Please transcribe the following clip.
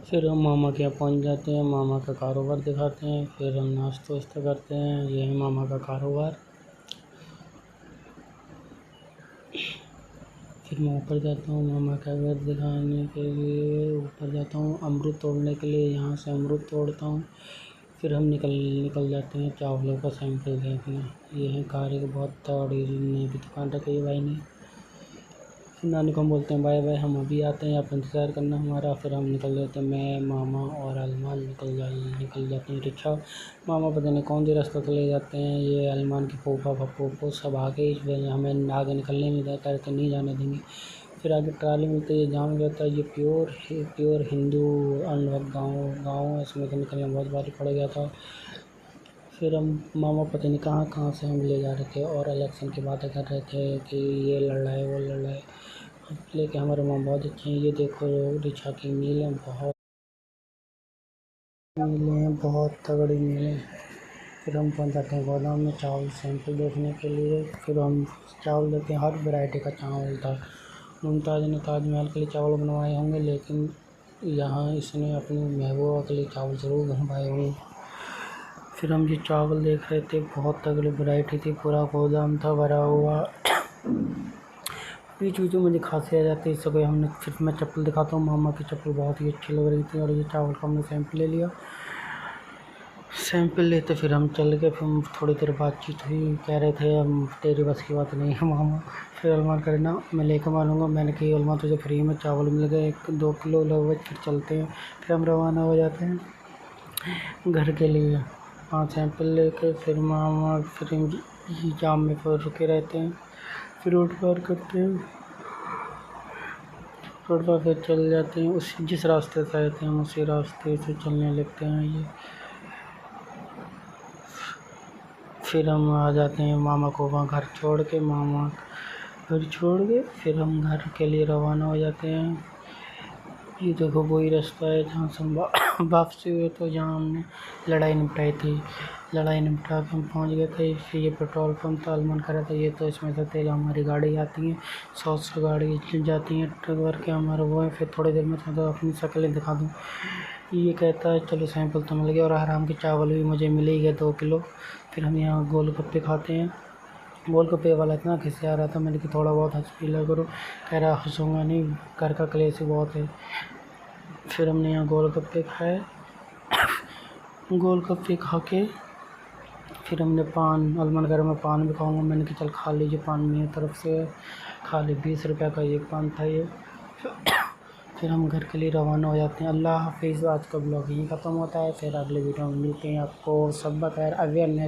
फिर हम मामा के यहाँ पहुँच जाते हैं, मामा का कारोबार दिखाते हैं, फिर हम नाश्ता वास्ता करते हैं। ये है मामा का कारोबार। फिर मैं ऊपर जाता हूँ मामा का घर दिखाने के लिए। ऊपर जाता हूँ अमरूद तोड़ने के लिए, यहाँ से अमरूद तोड़ता हूँ। फिर हम निकल जाते हैं चावलों का सैंपल देखने। ये है कार एक बहुत तगड़ी नई भी दुकान रखी है भाई ने। फिर नानी को हम बोलते हैं बाय बाय, हम अभी आते हैं, आप इंतज़ार करना हमारा। फिर हम निकल जाते हैं, मैं मामा और अलमान निकल जाते हैं रिक्शा। मामा पता नहीं कौन सी रास्ता से ले जाते हैं। ये अलमान की फूफा फूफो सब आगे हमें आगे निकलने नहीं देता, कहते नहीं जाने देंगे। फिर आगे ट्राली मिलती है, जाम रहता है। ये प्योर हिंदू अनवक गाँव है, इसमें तो निकलना बहुत भारी पड़ गया था। फिर हम मामा पता नहीं कहाँ से हम ले जा रहे थे और इलेक्शन की बातें कर रहे थे कि ये लड़ रहा है वो लड़ रहा है। लेकिन हमारे मामा बहुत अच्छे हैं। ये देखो रिक्शा की मील है, बहुत तगड़ी मील है। फिर हम पहुँच जाते हैं गोदाम में चावल सैंपल देखने के लिए। फिर हम चावल देखते हैं, हर वैरायटी का चावल था। मुमताज़ ने ताजमहल के लिए चावल बनवाए होंगे, लेकिन यहाँ इसने अपनी महबूबा के लिए चावल ज़रूर बनवाए होंगे। फिर हम जो चावल देख रहे थे, बहुत तगड़ी वैरायटी थी, पूरा गोदाम था भरा हुआ। बीच बीच में मुझे खांसी आ जाती है, इस वजह हमने फिर मैं चप्पल दिखाता हूँ। मामा की चप्पल बहुत ही अच्छी लग रही थी। और ये चावल का हमने सैंपल ले लिया। सैंपल लेते फिर हम चल गए। फिर हम थोड़ी देर बातचीत हुई, कह रहे थे हम तेरी बस की बात नहीं है मामा। फिर अलमान करे ना मैं लेकर मानूंगा। मैंने कही अलमान तुझे फ्री में चावल मिल गए 1-2 किलो लगभग। फिर चलते हैं, फिर हम रवाना हो जाते हैं घर के लिए। 5 सैंपल लेके फिर मामा फिर जाम में फिर रुके रहते हैं। फिर रोड पार करते हैं, रोड पर फिर चल जाते हैं। उसी जिस रास्ते से आए थे हम उसी रास्ते से चलने लगते हैं। ये फिर हम आ जाते हैं मामा को वहाँ घर छोड़ के। मामा घर छोड़ के फिर हम घर के लिए रवाना हो जाते हैं। ये देखो वही रास्ता है जहाँ से हम वापसी हुए, तो जहाँ हमने लड़ाई निपटाई थी। लड़ाई निपटा के हम पहुँच गए थे। फिर ये पेट्रोल पंप था, मन कर रहा था ये तो इसमें से तेल हमारी गाड़ी आती है 100 गाड़ी जाती है ट्रक भर के हमारा वो है। फिर थोड़ी देर में तो अपनी शक्लें दिखा दूँ। ये कहता है चलो सैंपल तो मिल गया और आराम के चावल भी मुझे मिल ही गए 2 किलो। फिर हम यहाँ गोलगप्पे खाते हैं। गोलगप्पे वाला इतना खिसिया रहा था, मैंने कि थोड़ा बहुत हंस पी लिया करो। कह रहा हंसूँगा नहीं, घर का क्लेश ही बहुत है। फिर हमने यहाँ गोलगप्पे खाए। गोलगप्पे खा के फिर हमने पान, अलमन घर में पान भी खाऊंगा। मैंने कहा चल खा लीजिए पान, मेरी तरफ से खा ली। 20 रुपये का एक पान था ये। फिर हम घर के लिए रवाना हो जाते हैं। अल्लाह हाफिज़। आज का ब्लॉग यहीं ख़त्म होता है। फिर अगले वीडियो में मिलते हैं। आपको सब खैर अवेयरनेस